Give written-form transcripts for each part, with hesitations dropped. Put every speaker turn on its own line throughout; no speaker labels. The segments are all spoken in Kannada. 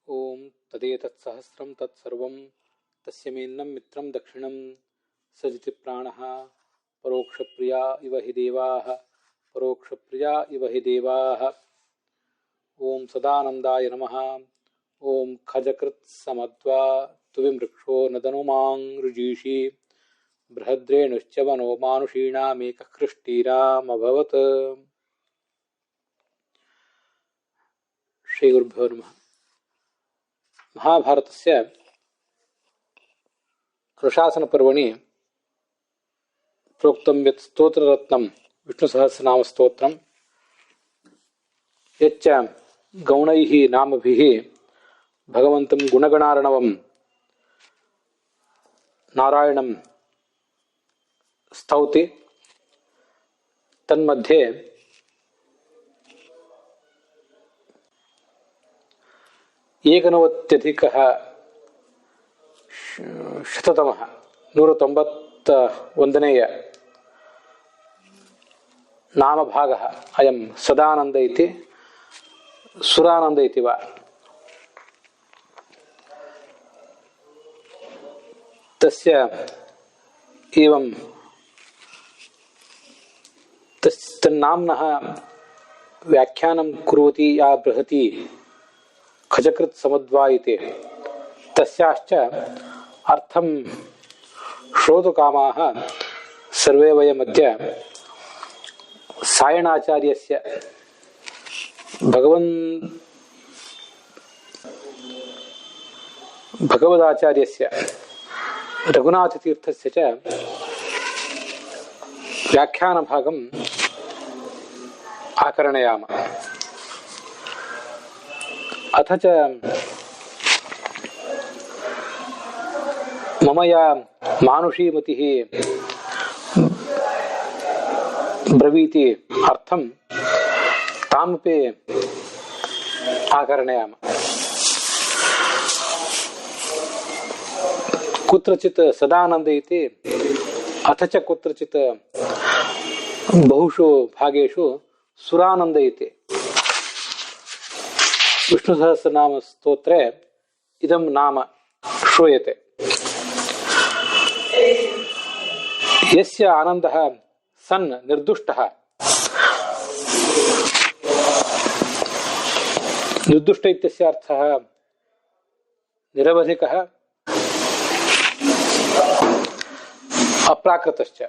ಓಂ ತದೇತತ್ಸಹಸ್ರಂ ತತ್ಸರ್ವಂ ತಸ್ಯ ಮೇನ್ನಂ ಮಿತ್ರಂ ದಕ್ಷಿಣಂ ಸಜಿತಿ ಪ್ರಾಣಃ ಪರೋಕ್ಷಪ್ರಿಯಾ ಇವ ಹಿ ದೇವಾಃ ಪರೋಕ್ಷಪ್ರಿಯಾ ಇವ ಹಿ ದೇವಾಃ. ಓಂ ಸದಾನಂದಾಯ ನಮಃ. ಓಂ ಖಜಕೃತ್ ಸಮದ್ವಾ ತುವಿಮೃಕ್ಷೋ ನದನುಮಾಂ ರುಜೀಷಿ ಬೃಹದ್ರೇಣುಶ್ಚವನೋ ಮಾನುಷೀಣಾಮೇಕಃ ಕೃಷ್ಟೀರಾಮಭವತ್. ಶ್ರೀ ಗುರುಭ್ಯೋ ನಮಃ. ಮಹಾಭಾರತಸ್ಯ ಕೃಶಾಸನ ಪರ್ವಣಿ ಪ್ರೋಕ್ತಂ ಯತ್ ಸ್ತೋತ್ರರತ್ನಂ ವಿಷ್ಣುಸಹಸ್ರನಾಮ ಸ್ತೋತ್ರಂ ಯಚ್ಚ ಗೌಣೈಃ ನಾಮಭಿಃ ಭಗವಂತಂ ಗುಣಗಣಾರ್ಣವಂ ನಾರಾಯಣಂ ಸ್ತೌತಿ ತನ್ಮಧ್ಯೆ ಏಕನವತ್ಯಧಿಕಃ ಶತತಮಃ 191ನೇಯ ನಾಮಭಾಗಃ ಅಯಂ ಸದಾನಂದ ಇತಿ ಸುರಾನಂದ ಇತಿ ವಾ. ತಸ್ಯ ಏವಂ ತನ್ನಾಮ್ನಃ ವ್ಯಾಖ್ಯಾನಂ ಕುರ್ವತಿ ಯಾ ಬೃಹತಿ ಖಜಕೃತ್ ಸಮದ್ವಾ ಇತಿ ತಸ್ಯಾಶ್ಚ ಅರ್ಥಂ ಶ್ರೋತುಕಾಮಾಃ ಸರ್ವೇ ವಯಮದ್ಯ ಸಾಯಣಾಚಾರ್ಯಸ್ಯ ಭಗವದಾಚಾರ್ಯಸ್ಯ ರಘುನಾಥತೀರ್ಥಸ್ಯ ಚ ವ್ಯಾಖ್ಯಾನಭಾಗಂ ಆಕರಣಯಾಮ. ಅಥ ಚ ಮಮ ಯಾ ಮಾನುಷೀಮತಿಃ ಬ್ರವೀತಿ ಅರ್ಥಂ ತಾಮಪಿ ಆಕರಣಯಾಮ. ಕುತ್ರಚಿತ್ ಸದಾನಂದ ಇತಿ ಅಥ ಚ ಕುತ್ರಚಿತ್ ಬಹುಷು ಭಾಗೇಷು ಸುರಾನಂದ ಇತಿ. ವಿಷ್ಣು ಸಹಸ್ರನಾಮ ಸ್ತೋತ್ರೆ ಇದಂ ನಾಮ ಶ್ರೂಯತೆ. ಯಸ್ಯ ಆನಂದಃ ಸನ್ ನಿರ್ದುಷ್ಟಃ ನಿರ್ದುಷ್ಟ ಇತ್ಯಸ್ಯ ಅರ್ಥಃ ನಿರವಧಿಕಃ ಅಪ್ರಾಕೃತಶ್ಚ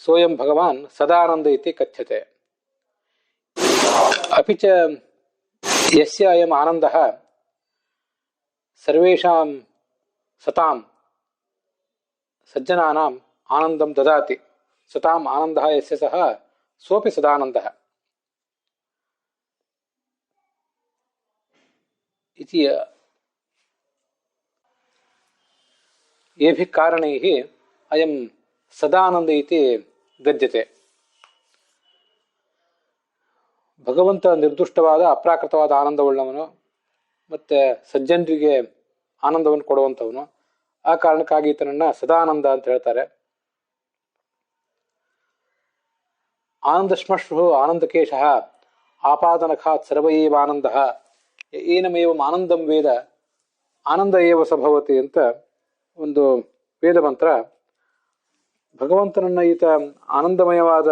ಸೋಯಂ ಭಗವಾನ್ ಸದಾನಂದ ಇತಿ ಕಥ್ಯತೆ. ಅಪಿ ಚ ಯಸ್ಯ ಅಯಂ ಆನಂದಃ ಸರ್ವೇಷಾಂ ಸತಾಂ ಸಜ್ಜನಾನಾಂ ಆನಂದಂ ದದಾತಿ ಸತಾಂ ಆನಂದಃ ಯಸ್ಯ ಸಹ ಸೋಪಿ ಸದಾನಂದಃ ಇತಿ ಏಭಿಃ ಕಾರಣೈಃ ಅಯಂ ಸದಾನಂದ ಇತಿ ಗದ್ಯತೆ. ಭಗವಂತ ನಿರ್ದುಷ್ಟವಾದ ಅಪ್ರಾಕೃತವಾದ ಆನಂದವುಳ್ಳವನು ಮತ್ತೆ ಸಜ್ಜನರಿಗೆ ಆನಂದವನ್ನು ಕೊಡುವಂಥವನು. ಆ ಕಾರಣಕ್ಕಾಗಿ ಈತನನ್ನ ಸದಾನಂದ ಅಂತ ಹೇಳ್ತಾರೆ. ಆನಂದಶ್ಮಶ್ರು ಆನಂದಕೇಶಃ ಆಪಾದನಖಾತ್ ಸರ್ವೈವ ಆನಂದಃ ಏನಮೇವಂ ಆನಂದಂ ವೇದ ಆನಂದ ಏವ ಸಭವತಿ ಅಂತ ಒಂದು ವೇದ ಮಂತ್ರ. ಭಗವಂತನನ್ನ ಈತ ಆನಂದಮಯವಾದ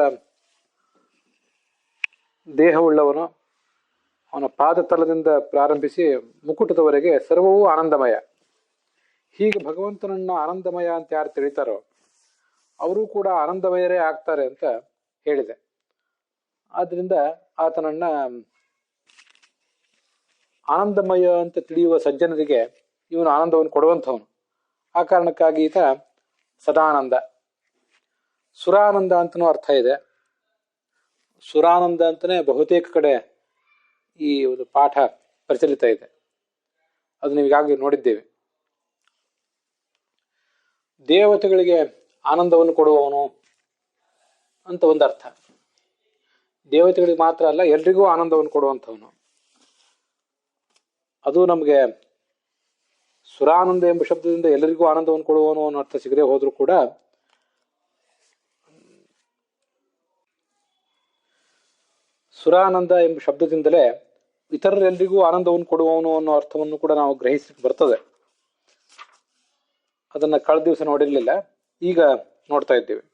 ದೇಹವುಳ್ಳವನು. ಅವನ ಪಾದತಲದಿಂದ ಪ್ರಾರಂಭಿಸಿ ಮುಕುಟದವರೆಗೆ ಸರ್ವವೂ ಆನಂದಮಯ. ಹೀಗೆ ಭಗವಂತನನ್ನ ಆನಂದಮಯ ಅಂತ ಯಾರು ತಿಳಿತಾರೋ ಅವರು ಕೂಡ ಆನಂದಮಯರೇ ಆಗ್ತಾರೆ ಅಂತ ಹೇಳಿದೆ. ಆದ್ರಿಂದ ಆತನನ್ನ ಆನಂದಮಯ ಅಂತ ತಿಳಿಯುವ ಸಜ್ಜನರಿಗೆ ಇವನು ಆನಂದವನ್ನು ಕೊಡುವಂಥವನು. ಆ ಕಾರಣಕ್ಕಾಗಿ ಈತ ಸದಾನಂದ. ಸುರಾನಂದ ಅಂತನೂ ಅರ್ಥ ಇದೆ. ಸುರಾನಂದ ಅಂತಲೇ ಬಹುತೇಕ ಕಡೆ ಈ ಒಂದು ಪಾಠ ಪ್ರಚಲಿತ ಇದೆ. ಅದು ನೀವು ಈಗಾಗಲೇ ನೋಡಿದ್ದೇವೆ. ದೇವತೆಗಳಿಗೆ ಆನಂದವನ್ನು ಕೊಡುವವನು ಅಂತ ಒಂದು ಅರ್ಥ. ದೇವತೆಗಳಿಗೆ ಮಾತ್ರ ಅಲ್ಲ, ಎಲ್ರಿಗೂ ಆನಂದವನ್ನು ಕೊಡುವಂಥವನು. ಅದು ನಮಗೆ ಸುರಾನಂದ ಎಂಬ ಶಬ್ದದಿಂದ ಎಲ್ಲರಿಗೂ ಆನಂದವನ್ನು ಕೊಡುವವನು ಅನ್ನೋ ಅರ್ಥ ಸಿಗದೆ ಹೋದ್ರೂ ಕೂಡ ಸುರಾನಂದ ಎಂಬ ಶಬ್ದದಿಂದಲೇ ಇತರರೆಲ್ಲರಿಗೂ ಆನಂದವನ್ನು ಕೊಡುವವನು ಅನ್ನೋ ಅರ್ಥವನ್ನು ಕೂಡ ನಾವು ಗ್ರಹಿಸಲಿಕ್ಕೆ ಬರ್ತದೆ. ಅದನ್ನ ಕಳೆದ ದಿವಸ ನೋಡಿರ್ಲಿಲ್ಲ, ಈಗ ನೋಡ್ತಾ ಇದ್ದೇವೆ.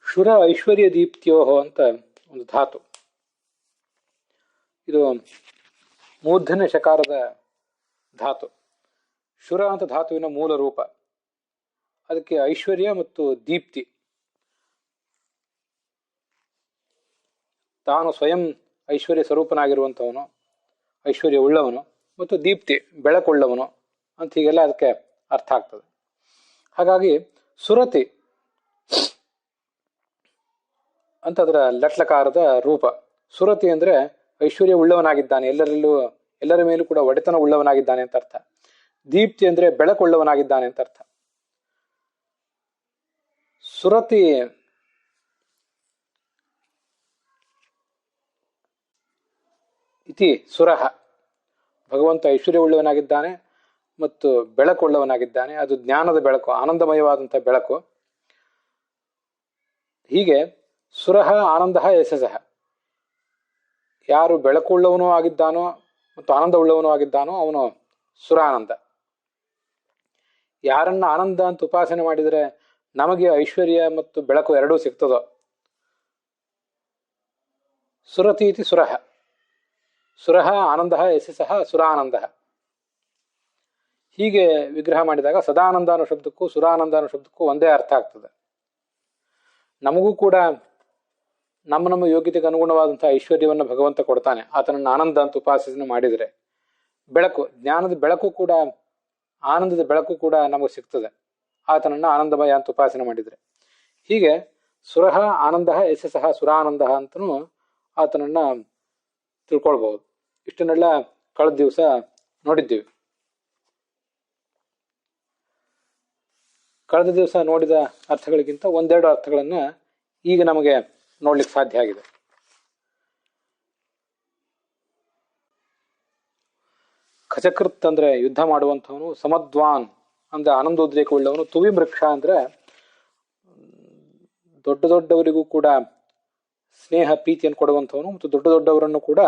ಶುರ ಐಶ್ವರ್ಯ ದೀಪ್ತಿಯೋಹೋ ಅಂತ ಒಂದು ಧಾತು. ಇದು ಮೂರ್ಧನ್ಯ ಶಕಾರದ ಧಾತು. ಶುರ ಅಂತ ಧಾತುವಿನ ಮೂಲ ರೂಪ. ಅದಕ್ಕೆ ಐಶ್ವರ್ಯ ಮತ್ತು ದೀಪ್ತಿ, ತಾನು ಸ್ವಯಂ ಐಶ್ವರ್ಯ ಸ್ವರೂಪನಾಗಿರುವಂಥವನು, ಐಶ್ವರ್ಯ ಉಳ್ಳವನು, ಮತ್ತು ದೀಪ್ತಿ ಬೆಳಕುಳ್ಳವನು ಅಂತ ಹೀಗೆಲ್ಲ ಅದಕ್ಕೆ ಅರ್ಥ ಆಗ್ತದೆ. ಹಾಗಾಗಿ ಸುರತಿ ಅಂತ ಅದರ ಲಟ್ಲಕಾರದ ರೂಪ. ಸುರತಿ ಅಂದ್ರೆ ಐಶ್ವರ್ಯ ಉಳ್ಳವನಾಗಿದ್ದಾನೆ, ಎಲ್ಲರ ಮೇಲೂ ಕೂಡ ಒಡೆತನ ಉಳ್ಳವನಾಗಿದ್ದಾನೆ ಅಂತ ಅರ್ಥ. ದೀಪ್ತಿ ಅಂದ್ರೆ ಬೆಳಕುಳ್ಳವನಾಗಿದ್ದಾನೆ ಅಂತ ಅರ್ಥ. ಸುರತಿ ಇತಿ ಸುರಹ. ಭಗವಂತ ಐಶ್ವರ್ಯ ಉಳ್ಳವನಾಗಿದ್ದಾನೆ ಮತ್ತು ಬೆಳಕುಳ್ಳವನಾಗಿದ್ದಾನೆ. ಅದು ಜ್ಞಾನದ ಬೆಳಕು, ಆನಂದಮಯವಾದಂಥ ಬೆಳಕು. ಹೀಗೆ ಸುರಹ ಆನಂದ ಯಶಸಃ. ಯಾರು ಬೆಳಕುಳ್ಳವನೂ ಆಗಿದ್ದಾನೋ ಮತ್ತು ಆನಂದ ಉಳ್ಳವನೂ ಆಗಿದ್ದಾನೋ ಅವನು ಸುರಾನಂದ. ಯಾರನ್ನ ಆನಂದ ಅಂತ ಉಪಾಸನೆ ಮಾಡಿದರೆ ನಮಗೆ ಐಶ್ವರ್ಯ ಮತ್ತು ಬೆಳಕು ಎರಡೂ ಸಿಗ್ತದೋ, ಸುರತಿ ಇತಿ ಸುರಹ. ಸುರಹ ಆನಂದ ಯಶಸಃ ಸುರಾನಂದ. ಹೀಗೆ ವಿಗ್ರಹ ಮಾಡಿದಾಗ ಸದಾನಂದ ಅನ್ನೋ ಶಬ್ದಕ್ಕೂ ಸುರಾನಂದ ಅನ್ನೋ ಶಬ್ದಕ್ಕೂ ಒಂದೇ ಅರ್ಥ ಆಗ್ತದೆ. ನಮಗೂ ಕೂಡ ನಮ್ಮ ಯೋಗ್ಯತೆಗೆ ಅನುಗುಣವಾದಂತಹ ಐಶ್ವರ್ಯವನ್ನು ಭಗವಂತ ಕೊಡ್ತಾನೆ, ಆತನನ್ನು ಆನಂದ ಅಂತ ಉಪಾಸನೆ ಮಾಡಿದರೆ. ಬೆಳಕು, ಜ್ಞಾನದ ಬೆಳಕು ಕೂಡ, ಆನಂದದ ಬೆಳಕು ಕೂಡ ನಮಗೆ ಸಿಗ್ತದೆ ಆತನನ್ನ ಆನಂದಮಯ ಅಂತ ಉಪಾಸನೆ ಮಾಡಿದರೆ. ಹೀಗೆ ಸುರಹ ಆನಂದ ಯಶಸಃ ಸುರಾನಂದ ಅಂತನೂ ಆತನನ್ನ ತಿಳ್ಕೊಳ್ಬಹುದು. ಇಷ್ಟನ್ನೆಲ್ಲ ಕಳೆದ ದಿವಸ ನೋಡಿದ್ದೀವಿ. ಕಳೆದ ದಿವಸ ನೋಡಿದ ಅರ್ಥಗಳಿಗಿಂತ ಒಂದೆರಡು ಅರ್ಥಗಳನ್ನ ಈಗ ನಮಗೆ ನೋಡ್ಲಿಕ್ಕೆ ಸಾಧ್ಯ ಆಗಿದೆ. ಖಚಕೃತ್ ಅಂದ್ರೆ ಯುದ್ಧ ಮಾಡುವಂಥವನು, ಸಮದ್ವಾನ್ ಅಂದ್ರೆ ಆನಂದೋದ್ರೇಕವುಳ್ಳವನು, ತುವಿಮೃಕ್ಷ ಅಂದ್ರೆ ದೊಡ್ಡವರಿಗೂ ಕೂಡ ಸ್ನೇಹ ಪ್ರೀತಿಯನ್ನು ಕೊಡುವಂಥವನು ಮತ್ತು ದೊಡ್ಡವರನ್ನು ಕೂಡ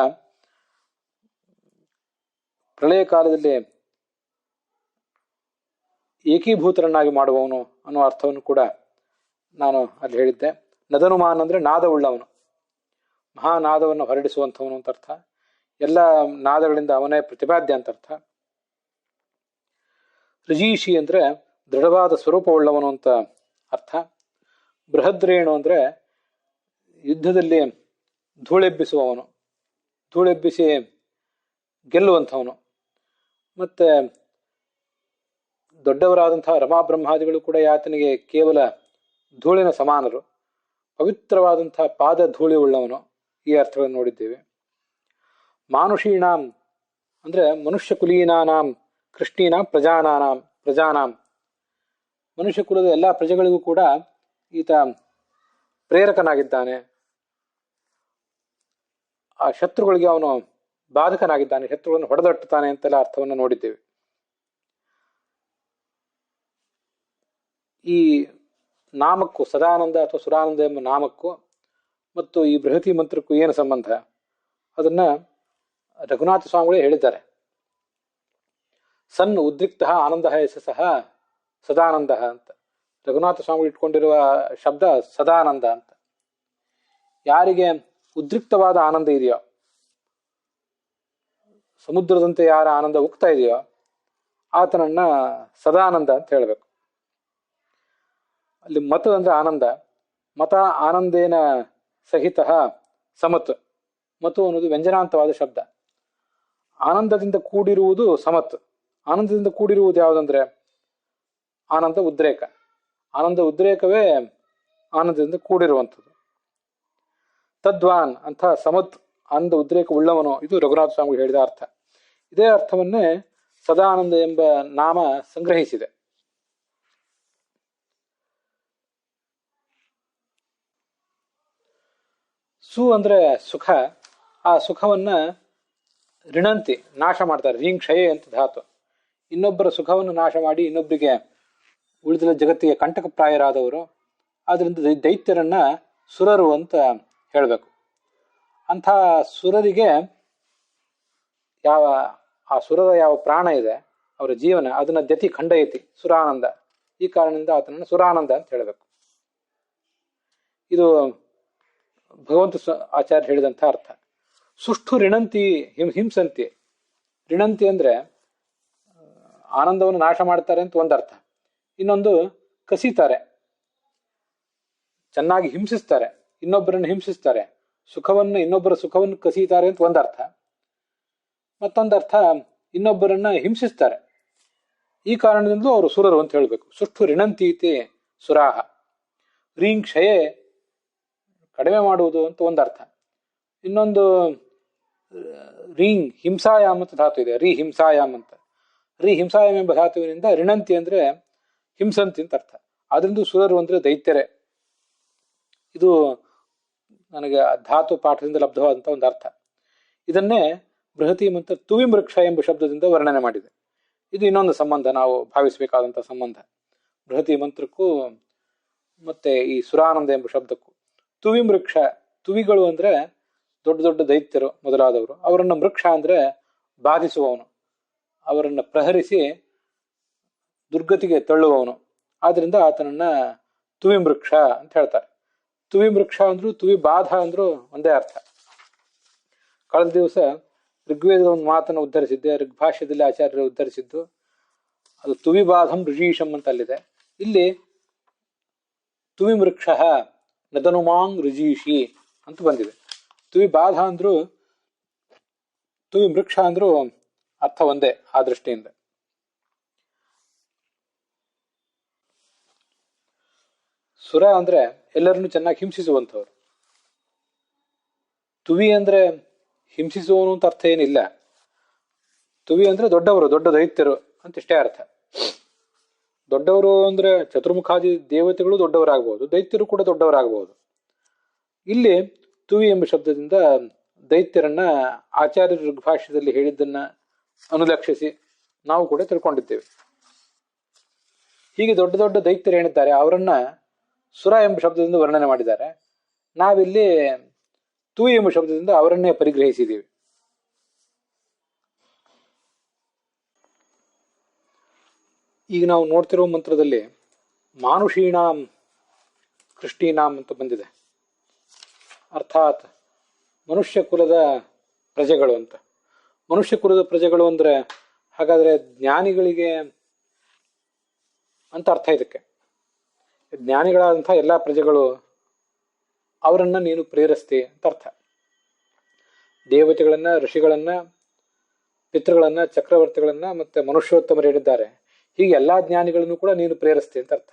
ಪ್ರಳಯ ಕಾಲದಲ್ಲಿ ಏಕೀಭೂತರನ್ನಾಗಿ ಮಾಡುವವನು ಅನ್ನೋ ಅರ್ಥವನ್ನು ಕೂಡ ನಾನು ಅಲ್ಲಿ ಹೇಳಿದ್ದೆ. ನದನುಮಾನ್ ಅಂದ್ರೆ ನಾದವುಳ್ಳವನು, ಮಹಾನಾದವನ್ನು ಹೊರಡಿಸುವಂಥವನು ಅಂತ ಅರ್ಥ. ಎಲ್ಲ ನಾದಗಳಿಂದ ಅವನೇ ಪ್ರತಿಪಾದ್ಯ ಅಂತ ಅರ್ಥ. ಋಜೀಷಿ ಅಂದ್ರೆ ದೃಢವಾದ ಸ್ವರೂಪವುಳ್ಳವನು ಅಂತ ಅರ್ಥ. ಬೃಹದ್ರೇಣು ಅಂದ್ರೆ ಯುದ್ಧದಲ್ಲಿ ಧೂಳೆಬ್ಬಿಸುವವನು, ಧೂಳೆಬ್ಬಿಸಿ ಗೆಲ್ಲುವಂಥವನು. ಮತ್ತೆ ದೊಡ್ಡವರಾದಂತಹ ರಮಾಬ್ರಹ್ಮಾದಿಗಳು ಕೂಡ ಆತನಿಗೆ ಕೇವಲ ಧೂಳಿನ ಸಮಾನರು. ಪವಿತ್ರವಾದಂತಹ ಪಾದ ಧೂಳಿ ಉಳ್ಳವನು, ಈ ಅರ್ಥಗಳನ್ನು ನೋಡಿದ್ದೇವೆ. ಮಾನುಷೀಣಾಂ ಅಂದ್ರೆ ಮನುಷ್ಯ ಕುಲೀನಾನಾಂ ಕೃಷ್ಣೀನಾಂ ಪ್ರಜಾನಾಂ ಮನುಷ್ಯ ಕುಲದ ಎಲ್ಲ ಪ್ರಜೆಗಳಿಗೂ ಕೂಡ ಈತ ಪ್ರೇರಕನಾಗಿದ್ದಾನೆ. ಆ ಶತ್ರುಗಳಿಗೆ ಅವನು ಬಾಧಕನಾಗಿದ್ದಾನೆ, ಶತ್ರುಗಳನ್ನು ಹೊಡೆದಟ್ಟುತ್ತಾನೆ ಅಂತೆಲ್ಲ ಅರ್ಥವನ್ನು ನೋಡಿದ್ದೇವೆ. ಈ ನಾಮಕ್ಕೂ, ಸದಾನಂದ ಅಥವಾ ಸುರಾನಂದ ಎಂಬ ನಾಮಕ್ಕೂ ಮತ್ತು ಈ ಬೃಹತಿ ಮಂತ್ರಕ್ಕೂ ಏನು ಸಂಬಂಧ, ಅದನ್ನ ರಘುನಾಥ ಸ್ವಾಮಿಗಳೇ ಹೇಳಿದ್ದಾರೆ. ಸನ್ ಉದ್ರಿಕ್ತ ಆನಂದ ಯಶಸಃ ಸದಾನಂದ ಅಂತ ರಘುನಾಥ ಸ್ವಾಮಿಗಳು ಇಟ್ಕೊಂಡಿರುವ ಶಬ್ದ ಸದಾನಂದ ಅಂತ. ಯಾರಿಗೆ ಉದ್ರಿಕ್ತವಾದ ಆನಂದ ಇದೆಯೋ, ಸಮುದ್ರದಂತೆ ಯಾರ ಆನಂದ ಉಕ್ತಾ ಇದೆಯೋ ಆತನನ್ನ ಸದಾನಂದ ಅಂತ ಹೇಳಬೇಕು. ಅಲ್ಲಿ ಮತ ಅಂದ್ರೆ ಆನಂದ, ಮತ ಆನಂದೇನ ಸಹಿತ ಸಮತ್. ಮತು ಅನ್ನೋದು ವ್ಯಂಜನಾಂತವಾದ ಶಬ್ದ. ಆನಂದದಿಂದ ಕೂಡಿರುವುದು ಸಮತ್. ಆನಂದದಿಂದ ಕೂಡಿರುವುದು ಯಾವುದಂದ್ರೆ ಆನಂದ ಉದ್ರೇಕ. ಆನಂದ ಉದ್ರೇಕವೇ ಆನಂದದಿಂದ ಕೂಡಿರುವಂಥದ್ದು. ತದ್ವಾನ್ ಅಂತ ಸಮತ್ ಆನಂದ ಉದ್ರೇಕ ಉಳ್ಳವನು, ಇದು ರಘುನಾಥ ಸ್ವಾಮಿಗಳು ಹೇಳಿದ ಅರ್ಥ. ಇದೇ ಅರ್ಥವನ್ನೇ ಸದಾನಂದ ಎಂಬ ನಾಮ ಸಂಗ್ರಹಿಸಿದೆ. ಸು ಅಂದ್ರೆ ಸುಖ. ಆ ಸುಖವನ್ನ ಋಣಂತಿ ನಾಶ ಮಾಡ್ತಾರೆ, ರೀಂಕ್ಷಯೇ ಅಂತ ಧಾತು. ಇನ್ನೊಬ್ಬರ ಸುಖವನ್ನು ನಾಶ ಮಾಡಿ ಇನ್ನೊಬ್ಬರಿಗೆ ಉಳಿದ ಜಗತ್ತಿಗೆ ಕಂಟಕಪ್ರಾಯರಾದವರು. ಆದ್ರಿಂದ ದೈತ್ಯರನ್ನ ಸುರರು ಅಂತ ಹೇಳಬೇಕು. ಅಂಥ ಸುರರಿಗೆ ಯಾವ ಆ ಸುರದ ಯಾವ ಪ್ರಾಣ ಇದೆ ಅವರ ಜೀವನ ಅದನ್ನ ಜತಿ ಖಂಡಯತಿ ಸುರಾನಂದ. ಈ ಕಾರಣದಿಂದ ಆತನನ್ನು ಸುರಾನಂದ ಅಂತ ಹೇಳಬೇಕು. ಇದು ಭಗವಂತ ಆಚಾರ್ಯ ಹೇಳಿದಂಥ ಅರ್ಥ. ಸುಷ್ಠು ರಿಣಂತಿ ಹಿಂಸಂತಿ. ರಿಣಂತಿ ಅಂದ್ರೆ ಆನಂದವನ್ನು ನಾಶ ಮಾಡ್ತಾರೆ ಅಂತ ಒಂದರ್ಥ. ಇನ್ನೊಂದು ಕಸಿತಾರೆ, ಚೆನ್ನಾಗಿ ಹಿಂಸಿಸ್ತಾರೆ, ಇನ್ನೊಬ್ಬರನ್ನು ಹಿಂಸಿಸ್ತಾರೆ, ಇನ್ನೊಬ್ಬರ ಸುಖವನ್ನು ಕಸೀತಾರೆ ಅಂತ ಒಂದರ್ಥ. ಮತ್ತೊಂದರ್ಥ ಇನ್ನೊಬ್ಬರನ್ನ ಹಿಂಸಿಸ್ತಾರೆ. ಈ ಕಾರಣದಿಂದಲೂ ಅವರು ಸುರರು ಅಂತ ಹೇಳಬೇಕು. ಸುಷ್ಠು ರಿಣಂತೀತಿ ಸುರಾಹ. ರೀಂ ಕ್ಷಯೇ ಕಡಿಮೆ ಮಾಡುವುದು ಅಂತ ಒಂದರ್ಥ. ಇನ್ನೊಂದು ರೀಂ ಹಿಂಸಾಯಾಮ್ ಅಂತ ಧಾತು ಇದೆ, ರೀ ಹಿಂಸಾಯಾಮ್ ಅಂತ. ರೀ ಹಿಂಸಾಯಾಮ್ ಎಂಬ ಧಾತುವಿನಿಂದ ರಿಣಂತಿ ಅಂದ್ರೆ ಹಿಂಸಂತಿ ಅಂತ ಅರ್ಥ. ಆದ್ರಿಂದ ಸುರರು ಅಂದ್ರೆ ದೈತ್ಯರೇ. ಇದು ನನಗೆ ಧಾತು ಪಾಠದಿಂದ ಲಬ್ಧವಾದಂಥ ಒಂದು ಅರ್ಥ. ಇದನ್ನೇ ಬೃಹತಿ ಮಂತ್ರ ತುವಿಮೃಕ್ಷ ಎಂಬ ಶಬ್ದದಿಂದ ವರ್ಣನೆ ಮಾಡಿದೆ. ಇದು ಇನ್ನೊಂದು ಸಂಬಂಧ, ನಾವು ಭಾವಿಸಬೇಕಾದಂಥ ಸಂಬಂಧ ಬೃಹತಿ ಮಂತ್ರಕ್ಕೂ ಮತ್ತೆ ಈ ಸುರಾನಂದ ಎಂಬ ಶಬ್ದಕ್ಕೂ. ತುವಿಮೃಕ್ಷ, ತುವಿಗಳು ಅಂದ್ರೆ ದೊಡ್ಡ ದೊಡ್ಡ ದೈತ್ಯರು ಮೊದಲಾದವರು. ಅವರನ್ನ ಮೃಕ್ಷ ಅಂದ್ರೆ ಬಾಧಿಸುವವನು, ಅವರನ್ನ ಪ್ರಹರಿಸಿ ದುರ್ಗತಿಗೆ ತಳ್ಳುವವನು. ಆದ್ರಿಂದ ಆತನನ್ನ ತುವಿಮೃಕ್ಷ ಅಂತ ಹೇಳ್ತಾರೆ. ತುವಿಮೃಕ್ಷ ಅಂದ್ರು ತುವಿ ಬಾಧ ಅಂದ್ರು ಒಂದೇ ಅರ್ಥ. ಕಳೆದ ದಿವಸ ಋಗ್ವೇದದ ಒಂದು ಮಾತನ್ನು ಉದ್ಧರಿಸಿದ್ದೆ, ಋಗ್ಭಾಷ್ಯದಲ್ಲಿ ಆಚಾರ್ಯರು ಉದ್ಧರಿಸಿದ್ದು. ಅದು ತುವಿಬಾಧಂ ಋಷೀಶಂ ಅಂತ ಅಲ್ಲಿದೆ. ಇಲ್ಲಿ ತುವಿಮೃಕ್ಷ ನದನುಮಾಂಗ್ ಋಜೀಷಿ ಅಂತ ಬಂದಿದೆ. ತುವಿಬಾಧ ಅಂದ್ರು ತುವಿಮೃಕ್ಷ ಅಂದ್ರು ಅರ್ಥ ಒಂದೇ ಆ ದೃಷ್ಟಿಯಿಂದ. ಸುರ ಅಂದ್ರೆ ಎಲ್ಲರನ್ನು ಚೆನ್ನಾಗಿ ಹಿಂಸಿಸುವಂಥವ್ರು. ತುವಿ ಅಂದ್ರೆ ಹಿಂಸಿಸುವವನು ಅಂತ ಅರ್ಥ ಏನಿಲ್ಲ. ತುವಿ ಅಂದ್ರೆ ದೊಡ್ಡವರು, ದೊಡ್ಡ ದೈತ್ಯರು ಅಂತ ಇಷ್ಟೇ ಅರ್ಥ. ದೊಡ್ಡವರು ಅಂದ್ರೆ ಚತುರ್ಮುಖಾದಿ ದೇವತೆಗಳು ದೊಡ್ಡವರಾಗಬಹುದು, ದೈತ್ಯರು ಕೂಡ ದೊಡ್ಡವರಾಗಬಹುದು. ಇಲ್ಲಿ ತುವಿ ಎಂಬ ಶಬ್ದದಿಂದ ದೈತ್ಯರನ್ನ ಆಚಾರ್ಯರು ಋಗ್ಭಾಷ್ಯದಲ್ಲಿ ಹೇಳಿದ್ದನ್ನ ಅನುಲಕ್ಷಿಸಿ ನಾವು ಕೂಡ ತಿಳ್ಕೊಂಡಿದ್ದೇವೆ. ಹೀಗೆ ದೊಡ್ಡ ದೊಡ್ಡ ದೈತ್ಯರು ಏನಿದ್ದಾರೆ ಅವರನ್ನ ಸುರ ಎಂಬ ಶಬ್ದದಿಂದ ವರ್ಣನೆ ಮಾಡಿದ್ದಾರೆ. ನಾವಿಲ್ಲಿ ತುವಿ ಎಂಬ ಶಬ್ದದಿಂದ ಅವರನ್ನೇ ಪರಿಗ್ರಹಿಸಿದ್ದೀವಿ. ಈಗ ನಾವು ನೋಡ್ತಿರೋ ಮಂತ್ರದಲ್ಲಿ ಮಾನುಷೀಣಾಂ ಕೃಷ್ಣೀನಾಂ ಅಂತ ಬಂದಿದೆ. ಅರ್ಥಾತ್ ಮನುಷ್ಯ ಕುಲದ ಪ್ರಜೆಗಳು ಅಂತ. ಮನುಷ್ಯ ಕುಲದ ಪ್ರಜೆಗಳು ಅಂದ್ರೆ ಹಾಗಾದ್ರೆ ಜ್ಞಾನಿಗಳಿಗೆ ಅಂತ ಅರ್ಥ. ಇದಕ್ಕೆ ಜ್ಞಾನಿಗಳಾದಂತಹ ಎಲ್ಲಾ ಪ್ರಜೆಗಳು ಅವರನ್ನ ನೀನು ಪ್ರೇರಿಸ್ತಿ ಅಂತ ಅರ್ಥ. ದೇವತೆಗಳನ್ನ, ಋಷಿಗಳನ್ನ, ಪಿತೃಗಳನ್ನ, ಚಕ್ರವರ್ತಿಗಳನ್ನ ಮತ್ತೆ ಮನುಷ್ಯೋತ್ತಮರು ಹೇಳಿದ್ದಾರೆ. ಹೀಗೆ ಎಲ್ಲಾ ಜ್ಞಾನಿಗಳನ್ನು ಕೂಡ ನೀನು ಪ್ರೇರಿಸ್ತಿ ಅಂತ ಅರ್ಥ.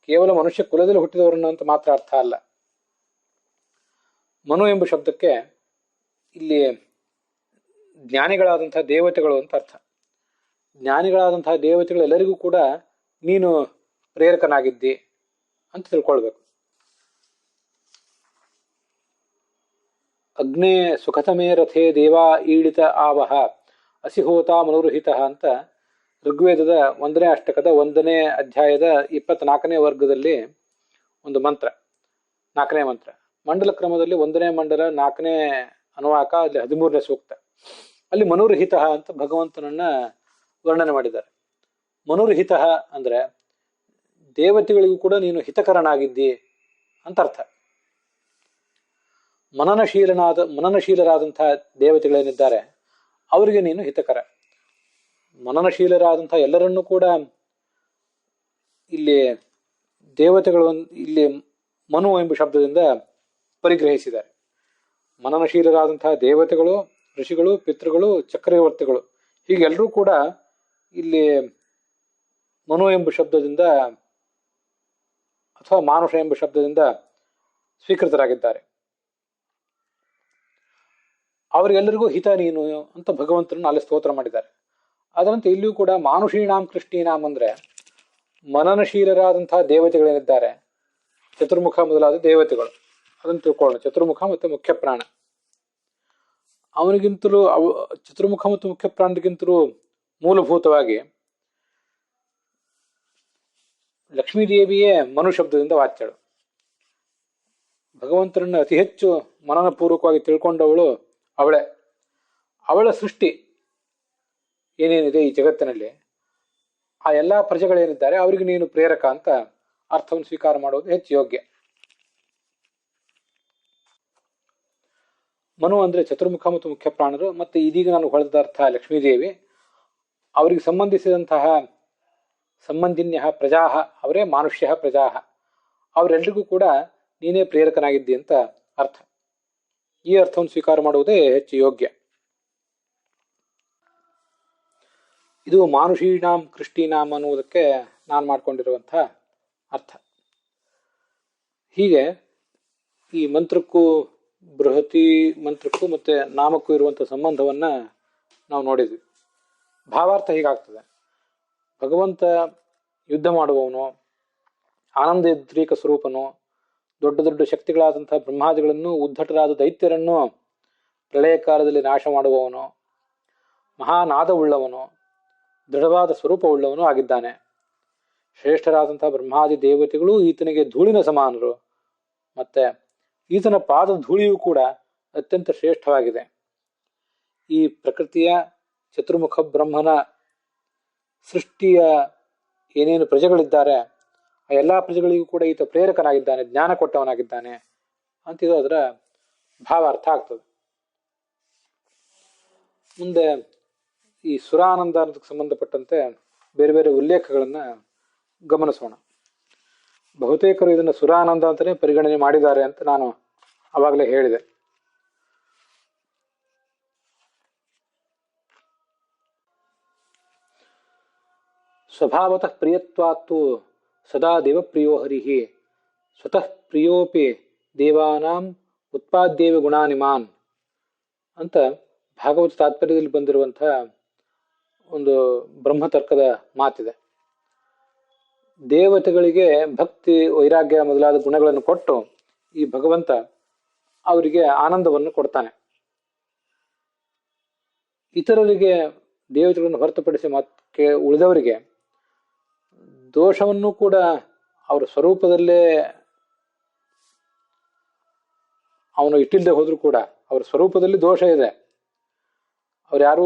ಕೇವಲ ಮನುಷ್ಯ ಕುಲದಲ್ಲಿ ಹುಟ್ಟಿದವರನ್ನ ಅಂತ ಮಾತ್ರ ಅರ್ಥ ಅಲ್ಲ. ಮನು ಎಂಬ ಶಬ್ದಕ್ಕೆ ಇಲ್ಲಿ ಜ್ಞಾನಿಗಳಾದಂತಹ ದೇವತೆಗಳು ಅಂತ ಅರ್ಥ. ಜ್ಞಾನಿಗಳಾದಂತಹ ದೇವತೆಗಳೆಲ್ಲರಿಗೂ ಕೂಡ ನೀನು ಪ್ರೇರಕನಾಗಿದ್ದಿ ಅಂತ ತಿಳ್ಕೊಳ್ಬೇಕು. ಅಗ್ನೇ ಸುಖತಮೇ ರಥೇ ದೇವಾ ಈಡಿತ ಆವಹ ಅಸಿಹೋತ ಮನುರುಹಿತ ಅಂತ ಋಗ್ವೇದದ 1ನೇ ಅಷ್ಟಕದ 1ನೇ ಅಧ್ಯಾಯದ 24ನೇ ವರ್ಗದಲ್ಲಿ ಒಂದು ಮಂತ್ರ, 4ನೇ ಮಂತ್ರ. ಮಂಡಲ ಕ್ರಮದಲ್ಲಿ 1ನೇ ಮಂಡಲ 4ನೇ ಅನುವಾಕ, ಅಲ್ಲಿ 13ನೇ ಸೂಕ್ತ. ಅಲ್ಲಿ ಮನುರ್ಹಿತ ಅಂತ ಭಗವಂತನನ್ನ ವರ್ಣನೆ ಮಾಡಿದ್ದಾರೆ. ಮನುರ್ಹಿತ ಅಂದ್ರೆ ದೇವತೆಗಳಿಗೂ ಕೂಡ ನೀನು ಹಿತಕರನಾಗಿದ್ದಿ ಅಂತ ಅರ್ಥ. ಮನನಶೀಲರಾದಂತಹ ದೇವತೆಗಳೇನಿದ್ದಾರೆ ಅವರಿಗೆ ನೀನು ಹಿತಕರ. ಮನನಶೀಲರಾದಂತಹ ಎಲ್ಲರನ್ನೂ ಕೂಡ ಇಲ್ಲಿ ದೇವತೆಗಳು ಇಲ್ಲಿ ಮನು ಎಂಬ ಶಬ್ದದಿಂದ ಪರಿಗ್ರಹಿಸಿದ್ದಾರೆ. ಮನನಶೀಲರಾದಂತಹ ದೇವತೆಗಳು, ಋಷಿಗಳು, ಪಿತೃಗಳು, ಚಕ್ರವರ್ತಿಗಳು ಹೀಗೆಲ್ಲರೂ ಕೂಡ ಇಲ್ಲಿ ಮನು ಎಂಬ ಶಬ್ದದಿಂದ ಅಥವಾ ಮಾನುಷ ಎಂಬ ಶಬ್ದದಿಂದ ಸ್ವೀಕೃತರಾಗಿದ್ದಾರೆ. ಅವರಿಗೆಲ್ಲರಿಗೂ ಹಿತ ನೀನು ಅಂತ ಭಗವಂತನನ್ನು ಅಲ್ಲಿ ಸ್ತೋತ್ರ ಮಾಡಿದ್ದಾರೆ. ಅದರಂತೆ ಇಲ್ಲಿಯೂ ಕೂಡ ಮಾನುಷೀಣಾಂ ಕೃಷ್ಣೀನಾಂ ಅಂದ್ರೆ ಮನನಶೀಲರಾದಂತಹ ದೇವತೆಗಳೇನಿದ್ದಾರೆ, ಚತುರ್ಮುಖ ಮೊದಲಾದ ದೇವತೆಗಳು, ಅದನ್ನು ತಿಳ್ಕೊಳ್ಳೋಣ. ಚತುರ್ಮುಖ ಮತ್ತು ಮುಖ್ಯ ಪ್ರಾಣ, ಅವನಿಗಿಂತಲೂ ಚತುರ್ಮುಖ ಮತ್ತು ಮುಖ್ಯ ಪ್ರಾಣಗಿಂತಲೂ ಮೂಲಭೂತವಾಗಿ ಲಕ್ಷ್ಮೀದೇವಿಯೇ ಮನು ಶಬ್ದದಿಂದ ವಾಚ್ಯಳು. ಭಗವಂತನನ್ನು ಅತಿ ಹೆಚ್ಚು ಮನನಪೂರ್ವಕವಾಗಿ ತಿಳ್ಕೊಂಡವಳು ಅವಳೇ. ಅವಳ ಸೃಷ್ಟಿ ಏನೇನಿದೆ ಈ ಜಗತ್ತಿನಲ್ಲಿ, ಆ ಎಲ್ಲ ಪ್ರಜೆಗಳೇನಿದ್ದಾರೆ ಅವರಿಗೆ ನೀನು ಪ್ರೇರಕ ಅಂತ ಅರ್ಥವನ್ನು ಸ್ವೀಕಾರ ಮಾಡುವುದು ಹೆಚ್ಚು ಯೋಗ್ಯ. ಮನು ಅಂದ್ರೆ ಚತುರ್ಮುಖ ಮತ್ತು ಮುಖ್ಯ ಪ್ರಾಣರು, ಮತ್ತೆ ಇದೀಗ ನಾನು ಹೊಳೆದ ಅರ್ಥ ಲಕ್ಷ್ಮೀದೇವಿ. ಅವರಿಗೆ ಸಂಬಂಧಿಸಿದಂತಹ ಸಂಬಂಧಿನ್ಯ ಪ್ರಜಾ, ಅವರೇ ಮಾನುಷ್ಯ ಪ್ರಜಾ, ಅವರೆಲ್ಲರಿಗೂ ಕೂಡ ನೀನೇ ಪ್ರೇರಕನಾಗಿದ್ದಿ ಅಂತ ಅರ್ಥ. ಈ ಅರ್ಥವನ್ನು ಸ್ವೀಕಾರ ಮಾಡುವುದೇ ಹೆಚ್ಚು ಯೋಗ್ಯ. ಇದು ಮಾನುಷೀಣಾಂ ಕೃಷ್ಣೀನಾಂ ಅನ್ನುವುದಕ್ಕೆ ನಾನು ಮಾಡಿಕೊಂಡಿರುವಂತಹ ಅರ್ಥ. ಹೀಗೆ ಈ ಮಂತ್ರಕ್ಕೂ ಬೃಹತಿ ಮಂತ್ರಕ್ಕೂ ಮತ್ತೆ ನಾಮಕ್ಕೂ ಇರುವಂಥ ಸಂಬಂಧವನ್ನ ನಾವು ನೋಡಿದ್ವಿ. ಭಾವಾರ್ಥ ಹೀಗಾಗ್ತದೆ: ಭಗವಂತ ಯುದ್ಧ ಮಾಡುವವನು, ಆನಂದದ್ರೀಕ ಸ್ವರೂಪನು, ದೊಡ್ಡ ದೊಡ್ಡ ಶಕ್ತಿಗಳಾದಂತಹ ಬ್ರಹ್ಮಾದಿಗಳನ್ನು, ಉದ್ಧಟರಾದ ದೈತ್ಯರನ್ನು ಪ್ರಳಯ ಕಾಲದಲ್ಲಿ ನಾಶ ಮಾಡುವವನು, ಮಹಾನಾದವುಳ್ಳವನು, ದೃಢವಾದ ಸ್ವರೂಪವುಳ್ಳವನು ಆಗಿದ್ದಾನೆ. ಶ್ರೇಷ್ಠರಾದಂತಹ ಬ್ರಹ್ಮಾದಿ ದೇವತೆಗಳು ಈತನಿಗೆ ಧೂಳಿನ ಸಮಾನರು. ಮತ್ತೆ ಈತನ ಪಾದ ಧೂಳಿಯೂ ಕೂಡ ಅತ್ಯಂತ ಶ್ರೇಷ್ಠವಾಗಿದೆ. ಈ ಪ್ರಕೃತಿಯ ಚತುರ್ಮುಖ ಬ್ರಹ್ಮನ ಸೃಷ್ಟಿಯ ಏನೇನು ಪ್ರಜೆಗಳಿದ್ದಾರೆ ಆ ಎಲ್ಲ ಪ್ರಜೆಗಳಿಗೂ ಕೂಡ ಈತ ಪ್ರೇರಕನಾಗಿದ್ದಾನೆ, ಜ್ಞಾನ ಕೊಟ್ಟವನಾಗಿದ್ದಾನೆ ಅಂತಿದು ಅದರ ಭಾವಾರ್ಥ ಆಗ್ತದೆ. ಮುಂದೆ ಈ ಸುರಾನಂದ ಅನ್ನೋದಕ್ಕೆ ಸಂಬಂಧಪಟ್ಟಂತೆ ಬೇರೆ ಬೇರೆ ಉಲ್ಲೇಖಗಳನ್ನ ಗಮನಿಸೋಣ. ಬಹುತೇಕರು ಇದನ್ನು ಸುರಾನಂದ ಅಂತಲೇ ಪರಿಗಣನೆ ಮಾಡಿದ್ದಾರೆ ಅಂತ ನಾನು ಆವಾಗಲೇ ಹೇಳಿದೆ. ಸ್ವಭಾವತಃ ಪ್ರಿಯತ್ವಾತ್ತು ಸದಾ ದೇವಪ್ರಿಯೋ ಹರಿಹಿ ಸ್ವತಃ ಪ್ರಿಯೋಪಿ ದೇವಾನಾಂ ಉತ್ಪಾದ್ಯೇವ ಗುಣಾನಿಮಾನ್ ಅಂತ ಭಾಗವತ ತಾತ್ಪರ್ಯದಲ್ಲಿ ಬಂದಿರುವಂತಹ ಒಂದು ಬ್ರಹ್ಮತರ್ಕದ ಮಾತಿದೆ. ದೇವತೆಗಳಿಗೆ ಭಕ್ತಿ, ವೈರಾಗ್ಯ ಮೊದಲಾದ ಗುಣಗಳನ್ನು ಕೊಟ್ಟು ಈ ಭಗವಂತ ಅವರಿಗೆ ಆನಂದವನ್ನು ಕೊಡ್ತಾನೆ. ಇತರರಿಗೆ, ದೇವತೆಗಳನ್ನು ಹೊರತುಪಡಿಸಿ ಮತ್ತೆ ಉಳಿದವರಿಗೆ ದೋಷವನ್ನು ಕೂಡ ಅವರ ಸ್ವರೂಪದಲ್ಲೇ ಅವನು ಇಟ್ಟಿಲ್ಲದೆ ಹೋದ್ರೂ ಕೂಡ ಅವರ ಸ್ವರೂಪದಲ್ಲಿ ದೋಷ ಇದೆ. ಅವ್ರು ಯಾರು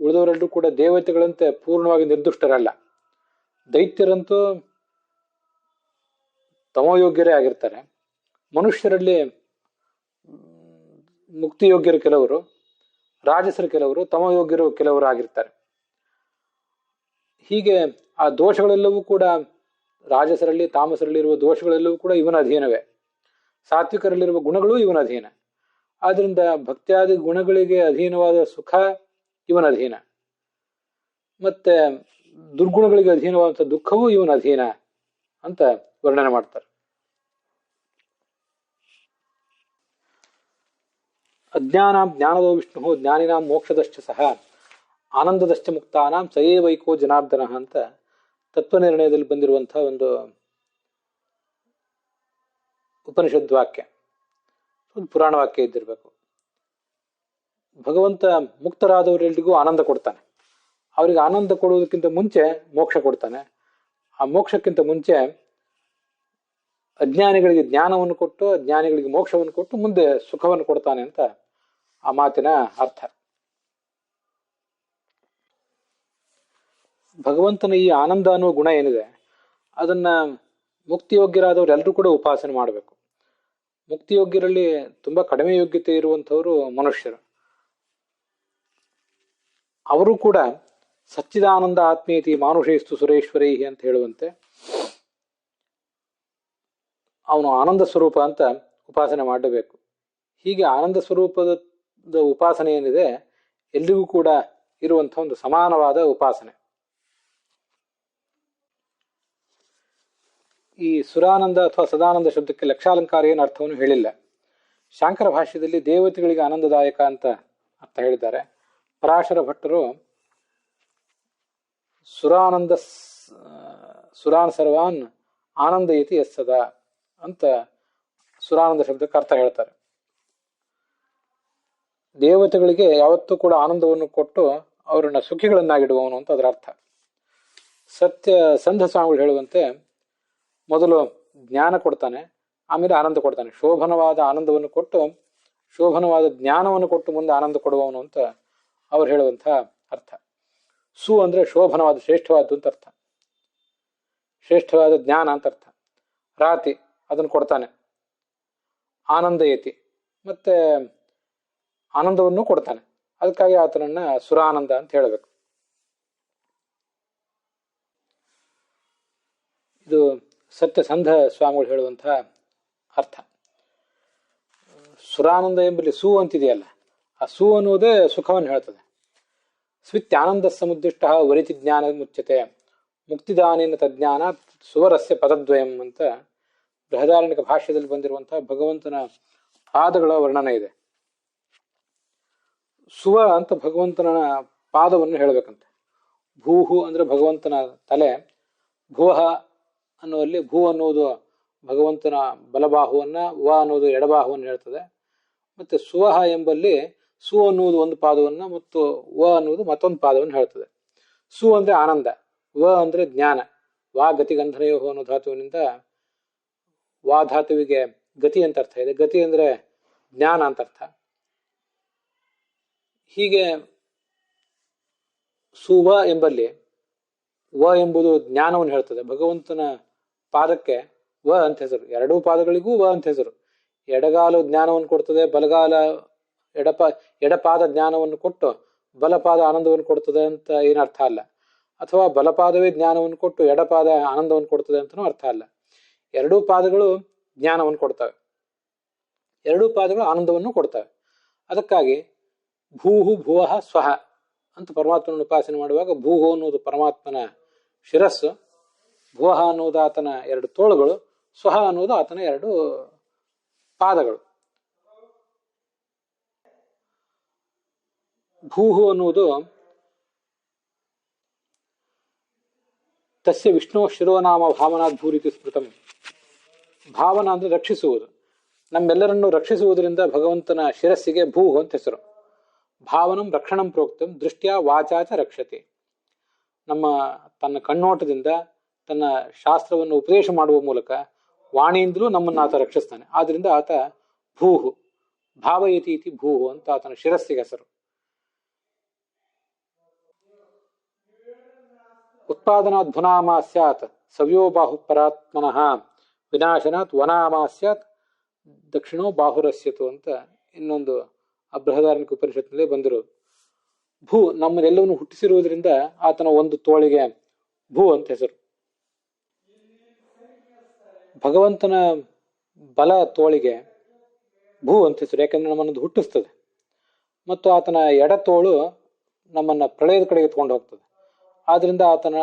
ಉಳಿದವರೆಲ್ಲರೂ ಕೂಡ ದೇವತೆಗಳಂತೆ ಪೂರ್ಣವಾಗಿ ನಿರ್ದುಷ್ಟರಲ್ಲ. ದೈತ್ಯರಂತೂ ತಮೋಯೋಗ್ಯರೇ ಆಗಿರ್ತಾರೆ. ಮನುಷ್ಯರಲ್ಲಿ ಮುಕ್ತಿಯೋಗ್ಯರು ಕೆಲವರು, ರಾಜಸರು ಕೆಲವರು, ತಮೋಯೋಗ್ಯರು ಕೆಲವರು ಆಗಿರ್ತಾರೆ. ಹೀಗೆ ಆ ದೋಷಗಳೆಲ್ಲವೂ ಕೂಡ ರಾಜಸರಲ್ಲಿ, ತಾಮಸರಲ್ಲಿ ಇರುವ ದೋಷಗಳೆಲ್ಲವೂ ಕೂಡ ಇವನ ಅಧೀನವೇ. ಸಾತ್ವಿಕರಲ್ಲಿರುವ ಗುಣಗಳು ಇವನ ಅಧೀನ. ಆದ್ರಿಂದ ಭಕ್ತ್ಯಾದಿ ಗುಣಗಳಿಗೆ ಅಧೀನವಾದ ಸುಖ ಇವನ ಅಧೀನ, ಮತ್ತೆ ದುರ್ಗುಣಗಳಿಗೆ ಅಧೀನವಾದಂಥ ದುಃಖವೂ ಇವನ ಅಧೀನ ಅಂತ ವರ್ಣನೆ ಮಾಡ್ತಾರೆ. ಅಜ್ಞಾನಾಂ ಜ್ಞಾನದೋ ವಿಷ್ಣು ಜ್ಞಾನಿನಾಂ ಮೋಕ್ಷದಶ್ಚ ಸಹ ಆನಂದದಶ್ಚ ಮುಕ್ತಾನಾಂ ಸಯೇವೈಕೋ ಜನಾರ್ದನ ಅಂತ ತತ್ವನಿರ್ಣಯದಲ್ಲಿ ಬಂದಿರುವಂತಹ ಒಂದು ಉಪನಿಷದ್ ವಾಕ್ಯ, ಒಂದು ಪುರಾಣ ವಾಕ್ಯ ಇದ್ದಿರಬೇಕು. ಭಗವಂತ ಮುಕ್ತರಾದವರೆಲ್ಲರಿಗೂ ಆನಂದ ಕೊಡ್ತಾನೆ. ಅವರಿಗೆ ಆನಂದ ಕೊಡುವುದಕ್ಕಿಂತ ಮುಂಚೆ ಮೋಕ್ಷ ಕೊಡ್ತಾನೆ. ಆ ಮೋಕ್ಷಕ್ಕಿಂತ ಮುಂಚೆ ಅಜ್ಞಾನಿಗಳಿಗೆ ಜ್ಞಾನವನ್ನು ಕೊಟ್ಟು, ಅಜ್ಞಾನಿಗಳಿಗೆ ಮೋಕ್ಷವನ್ನು ಕೊಟ್ಟು, ಮುಂದೆ ಸುಖವನ್ನು ಕೊಡ್ತಾನೆ ಅಂತ ಆ ಮಾತಿನ ಅರ್ಥ. ಭಗವಂತನ ಈ ಆನಂದ ಅನ್ನುವ ಗುಣ ಏನಿದೆ ಅದನ್ನ ಮುಕ್ತಿಯೋಗ್ಯರಾದವ್ರು ಎಲ್ಲರೂ ಕೂಡ ಉಪಾಸನೆ ಮಾಡಬೇಕು. ಮುಕ್ತಿಯೋಗ್ಯರಲ್ಲಿ ತುಂಬಾ ಕಡಿಮೆ ಯೋಗ್ಯತೆ ಇರುವಂಥವರು ಮನುಷ್ಯರು. ಅವರು ಕೂಡ ಸಚ್ಚಿದಾನಂದ ಆತ್ಮೀಯತಿ ಮಾನುಷೇಸ್ತು ಸುರೇಶ್ವರೈ ಅಂತ ಹೇಳುವಂತೆ ಅವನು ಆನಂದ ಸ್ವರೂಪ ಅಂತ ಉಪಾಸನೆ ಮಾಡಬೇಕು. ಹೀಗೆ ಆನಂದ ಸ್ವರೂಪದ ಉಪಾಸನೆ ಏನಿದೆ ಎಲ್ಲಿಗೂ ಕೂಡ ಇರುವಂತಹ ಒಂದು ಸಮಾನವಾದ ಉಪಾಸನೆ. ಈ ಸುರಾನಂದ ಅಥವಾ ಸದಾನಂದ ಶಬ್ದಕ್ಕೆ ಲಕ್ಷಾಲಂಕಾರ ಏನು ಅರ್ಥವನ್ನು ಹೇಳಿಲ್ಲ. ಶಾಂಕರ ಭಾಷ್ಯದಲ್ಲಿ ದೇವತೆಗಳಿಗೆ ಆನಂದದಾಯಕ ಅಂತ ಅರ್ಥ ಹೇಳಿದ್ದಾರೆ. ಪರಾಶರ ಭಟ್ಟರು ಸುರಾನಂದ ಸುರಾನ್ ಸರ್ವಾನ್ ಆನಂದಯತಿ ಯಸ್ಸದ ಅಂತ ಸುರಾನಂದ ಶಬ್ದಕ್ಕೆ ಅರ್ಥ ಹೇಳ್ತಾರೆ. ದೇವತೆಗಳಿಗೆ ಯಾವತ್ತೂ ಕೂಡ ಆನಂದವನ್ನು ಕೊಟ್ಟು ಅವರನ್ನ ಸುಖಿಗಳನ್ನಾಗಿಡುವವನು ಅಂತ ಅದರ ಅರ್ಥ. ಸಂಧ ಸ್ವಾಮಿಗಳು ಹೇಳುವಂತೆ ಮೊದಲು ಜ್ಞಾನ ಕೊಡ್ತಾನೆ, ಆಮೇಲೆ ಆನಂದ ಕೊಡ್ತಾನೆ. ಶೋಭನವಾದ ಆನಂದವನ್ನು ಕೊಟ್ಟು, ಶೋಭನವಾದ ಜ್ಞಾನವನ್ನು ಕೊಟ್ಟು ಮುಂದೆ ಆನಂದ ಕೊಡುವವನು ಅಂತ ಅವ್ರು ಹೇಳುವಂಥ ಅರ್ಥ. ಸು ಅಂದ್ರೆ ಶೋಭನವಾದ, ಶ್ರೇಷ್ಠವಾದ್ದು ಅಂತ ಅರ್ಥ, ಶ್ರೇಷ್ಠವಾದ ಜ್ಞಾನ ಅಂತ ಅರ್ಥ. ರಾತಿ ಅದನ್ನು ಕೊಡ್ತಾನೆ. ಆನಂದಯತಿ ಮತ್ತೆ ಆನಂದವನ್ನು ಕೊಡ್ತಾನೆ. ಅದಕ್ಕಾಗಿ ಆತನನ್ನ ಸುರಾನಂದ ಅಂತ ಹೇಳಬೇಕು. ಇದು ಸತ್ಯಸಂಧ ಸ್ವಾಮಿಗಳು ಹೇಳುವಂತಹ ಅರ್ಥ. ಸುರಾನಂದ ಎಂಬಲ್ಲಿ ಸು ಅಂತಿದೆಯಲ್ಲ, ಆ ಸು ಅನ್ನುವುದೇ ಸುಖವನ್ನು ಹೇಳ್ತದೆ. ಸ್ವಿತ್ಯಾನಂದ ಸಮುದ್ದಿಷ್ಟ ವರಿತಿ ಜ್ಞಾನ ಮುಚ್ಯತೆ ಮುಕ್ತಿದಾನೇನ ತಜ್ಞಾನ ಸುವರಸ್ಯ ಪದದ್ವಯಂ ಅಂತ ಬೃಹದಾರಣ್ಯಕ ಭಾಷ್ಯದಲ್ಲಿ ಬಂದಿರುವಂತಹ ಭಗವಂತನ ಪಾದಗಳ ವರ್ಣನೆ ಇದೆ. ಸುವ ಅಂತ ಭಗವಂತನ ಪಾದವನ್ನು ಹೇಳಬೇಕಂತೆ. ಭೂಹು ಅಂದ್ರೆ ಭಗವಂತನ ತಲೆ, ಭುವಃ ಅನ್ನುವಲ್ಲಿ ಭೂ ಅನ್ನುವುದು ಭಗವಂತನ ಬಲಬಾಹುವನ್ನ, ವ ಅನ್ನೋದು ಎಡಬಾಹುವನ್ನು ಹೇಳ್ತದೆ. ಮತ್ತೆ ಸುವಹ ಎಂಬಲ್ಲಿ ಸು ಅನ್ನುವುದು ಒಂದು ಪಾದವನ್ನ ಮತ್ತು ವ ಅನ್ನುವುದು ಮತ್ತೊಂದು ಪಾದವನ್ನು ಹೇಳ್ತದೆ. ಸು ಅಂದ್ರೆ ಆನಂದ, ವ ಅಂದ್ರೆ ಜ್ಞಾನ. ವಾ ಗತಿಗಂಧನಯೋ ಅನ್ನೋ ಧಾತುವಿನಿಂದ ವಾ ಧಾತುವಿಗೆ ಗತಿ ಅಂತ ಅರ್ಥ ಇದೆ. ಗತಿ ಅಂದ್ರೆ ಜ್ಞಾನ ಅಂತ ಅರ್ಥ. ಹೀಗೆ ಸುವ ಎಂಬಲ್ಲಿ ವ ಎಂಬುದು ಜ್ಞಾನವನ್ನು ಹೇಳ್ತದೆ. ಭಗವಂತನ ಪಾದಕ್ಕೆ ವ ಅಂತ ಹೆಸರು. ಎರಡೂ ಪಾದಗಳಿಗೂ ವ ಅಂತ ಹೆಸರು. ಎಡಗಾಲು ಜ್ಞಾನವನ್ನು ಕೊಡ್ತದೆ, ಬಲಗಾಲ ಎಡಪಾದ ಜ್ಞಾನವನ್ನು ಕೊಟ್ಟು ಬಲಪಾದ ಆನಂದವನ್ನು ಕೊಡ್ತದೆ ಅಂತ ಏನು ಅರ್ಥ ಅಲ್ಲ. ಅಥವಾ ಬಲಪಾದವೇ ಜ್ಞಾನವನ್ನು ಕೊಟ್ಟು ಎಡಪಾದ ಆನಂದವನ್ನು ಕೊಡ್ತದೆ ಅಂತನೂ ಅರ್ಥ ಅಲ್ಲ. ಎರಡೂ ಪಾದಗಳು ಜ್ಞಾನವನ್ನು ಕೊಡ್ತವೆ, ಎರಡೂ ಪಾದಗಳು ಆನಂದವನ್ನು ಕೊಡ್ತವೆ. ಅದಕ್ಕಾಗಿ ಭೂಹು ಭುವಃ ಸ್ವಹ ಅಂತ ಪರಮಾತ್ಮನ ಉಪಾಸನೆ ಮಾಡುವಾಗ ಭೂಹು ಅನ್ನುವುದು ಪರಮಾತ್ಮನ ಶಿರಸ್ಸು, ಭುವಃ ಅನ್ನುವುದು ಆತನ ಎರಡು ತೋಳುಗಳು, ಸ್ವಹ ಅನ್ನುವುದು ಆತನ ಎರಡು ಪಾದಗಳು. ಭೂಹು ಅನ್ನುವುದು ತಸ್ಯ ವಿಷ್ಣು ಶಿರೋನಾಮ ಭಾವನಾತ್ ಭೂರಿತಿ ಸ್ಮೃತಂ. ಭಾವನ ಅಂದ್ರೆ ರಕ್ಷಿಸುವುದು. ನಮ್ಮೆಲ್ಲರನ್ನು ರಕ್ಷಿಸುವುದರಿಂದ ಭಗವಂತನ ಶಿರಸ್ಸಿಗೆ ಭೂಹು ಅಂತ ಹೆಸರು. ಭಾವನಂ ರಕ್ಷಣಂ ಪ್ರೋಕ್ತಂ ದೃಷ್ಟ್ಯಾ ವಾಚಾಚ ರಕ್ಷತೆ. ತನ್ನ ಕಣ್ಣೋಟದಿಂದ, ತನ್ನ ಶಾಸ್ತ್ರವನ್ನು ಉಪದೇಶ ಮಾಡುವ ಮೂಲಕ ವಾಣಿಯಿಂದಲೂ ನಮ್ಮನ್ನು ಆತ ರಕ್ಷಿಸ್ತಾನೆ. ಆದ್ರಿಂದ ಆತ ಭೂಹು, ಭಾವಯತಿ ಇತಿ ಭೂಹು ಅಂತ ಆತನ ಶಿರಸ್ಸಿಗೆ ಹೆಸರು. ಉತ್ಪಾದನಾತ್ ಧುನಾಮಾ ಸ್ಯಾತ್ ಸವ್ಯೋ ಬಾಹು ಪರಾತ್ಮನಃ ವಿನಾಶನಾತ್ ವನಾಮಾ ಸ್ಯಾತ್ ದಕ್ಷಿಣೋ ಬಾಹುರಸ್ಯತು ಅಂತ ಇನ್ನೊಂದು ಬೃಹದಾರಣ್ಯಕ ಉಪನಿಷತ್ನಲ್ಲಿ ಬಂದಿರೋದು. ಭೂ ನಮ್ಮನ್ನೆಲ್ಲವನ್ನು ಹುಟ್ಟಿಸಿರುವುದರಿಂದ ಆತನ ಒಂದು ತೋಳಿಗೆ ಭೂ ಅಂತ ಹೆಸರು. ಭಗವಂತನ ಬಲ ತೋಳಿಗೆ ಭೂ ಅಂತ ಹೆಸರು, ಯಾಕಂದ್ರೆ ನಮ್ಮನ್ನು ಹುಟ್ಟಿಸ್ತದೆ. ಮತ್ತು ಆತನ ಎಡತೋಳು ನಮ್ಮನ್ನ ಪ್ರಳಯದ ಕಡೆಗೆ ಎತ್ಕೊಂಡು ಹೋಗ್ತದೆ. ಆದ್ರಿಂದ ಆತನ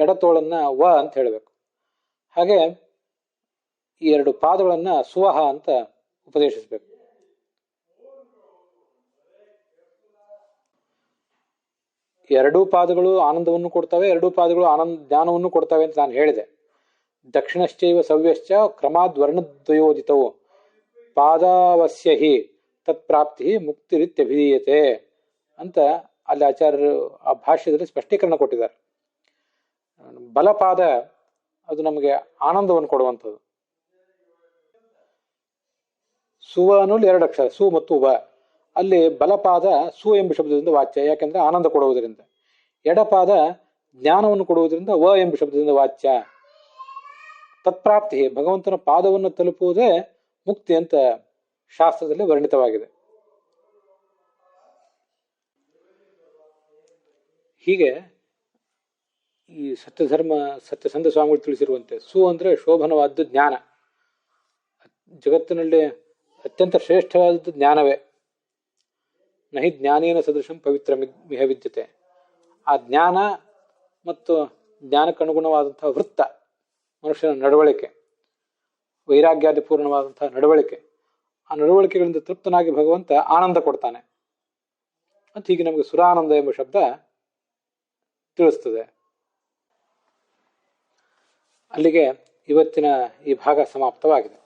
ಎಡತೋಳನ್ನ ವ ಅಂತ ಹೇಳಬೇಕು. ಹಾಗೆ ಈ ಎರಡು ಪಾದಗಳನ್ನ ಸುವಹ ಅಂತ ಉಪದೇಶಿಸಬೇಕು. ಎರಡೂ ಪಾದಗಳು ಆನಂದವನ್ನು ಕೊಡ್ತವೆ, ಎರಡೂ ಪಾದಗಳು ಜ್ಞಾನವನ್ನು ಕೊಡ್ತವೆ ಅಂತ ನಾನು ಹೇಳಿದೆ. ದಕ್ಷಿಣಶ್ಚೈವ ಸವ್ಯಶ್ಚ ಕ್ರಮಾದ್ ವರ್ಣದ್ವಯೋದಿತವು ಪಾದಾವಸ್ಯ ಹಿ ತತ್ಪ್ರಾಪ್ತಿ ಮುಕ್ತಿರಿತ್ಯಭಿಧೀಯತೆ ಅಂತ ಅಲ್ಲಿ ಆಚಾರ್ಯರು ಆ ಭಾಷ್ಯದಲ್ಲಿ ಸ್ಪಷ್ಟೀಕರಣ ಕೊಟ್ಟಿದ್ದಾರೆ. ಬಲಪಾದ ಅದು ನಮಗೆ ಆನಂದವನ್ನು ಕೊಡುವಂಥದ್ದು. ಸುವ ಅನ್ನೋಲ್ಲಿ ಎರಡು ಅಕ್ಷರ, ಸು ಮತ್ತು ವ. ಅಲ್ಲಿ ಬಲಪಾದ ಸು ಎಂಬ ಶಬ್ದದಿಂದ ವಾಚ್ಯ, ಯಾಕೆಂದ್ರೆ ಆನಂದ ಕೊಡುವುದರಿಂದ. ಎಡಪಾದ ಜ್ಞಾನವನ್ನು ಕೊಡುವುದರಿಂದ ವ ಎಂಬ ಶಬ್ದದಿಂದ ವಾಚ್ಯ. ತತ್ಪ್ರಾಪ್ತಿ, ಭಗವಂತನ ಪಾದವನ್ನು ತಲುಪುವುದೇ ಮುಕ್ತಿ ಅಂತ ಶಾಸ್ತ್ರದಲ್ಲಿ ವರ್ಣಿತವಾಗಿದೆ. ಹೀಗೆ ಈ ಸತ್ಯಸಂಧ ಸ್ವಾಮಿಗಳು ತಿಳಿಸಿರುವಂತೆ ಸು ಅಂದ್ರೆ ಶೋಭನವಾದ್ದು ಜ್ಞಾನ. ಜಗತ್ತಿನಲ್ಲಿ ಅತ್ಯಂತ ಶ್ರೇಷ್ಠವಾದದ್ದು ಜ್ಞಾನವೇ. ನಹಿ ಜ್ಞಾನೇನ ಸದೃಶಂ ಪವಿತ್ರ ಮಿಹ ವಿದ್ಯತೆ. ಆ ಜ್ಞಾನ ಮತ್ತು ಜ್ಞಾನಕ್ಕನುಗುಣವಾದಂತಹ ವೃತ್ತ, ಮನುಷ್ಯನ ನಡವಳಿಕೆ, ವೈರಾಗ್ಯಾದಿ ಪೂರ್ಣವಾದಂತಹ ನಡವಳಿಕೆ, ಆ ನಡವಳಿಕೆಗಳಿಂದ ತೃಪ್ತನಾಗಿ ಭಗವಂತ ಆನಂದ ಕೊಡ್ತಾನೆ ಅಂತ ಹೀಗೆ ನಮಗೆ ಸುರಾನಂದ ಎಂಬ ಶಬ್ದ ತಿಳಿಸ್ತದೆ. ಅಲ್ಲಿಗೆ ಇವತ್ತಿನ ಈ ಭಾಗ ಸಮಾಪ್ತವಾಗಿದೆ.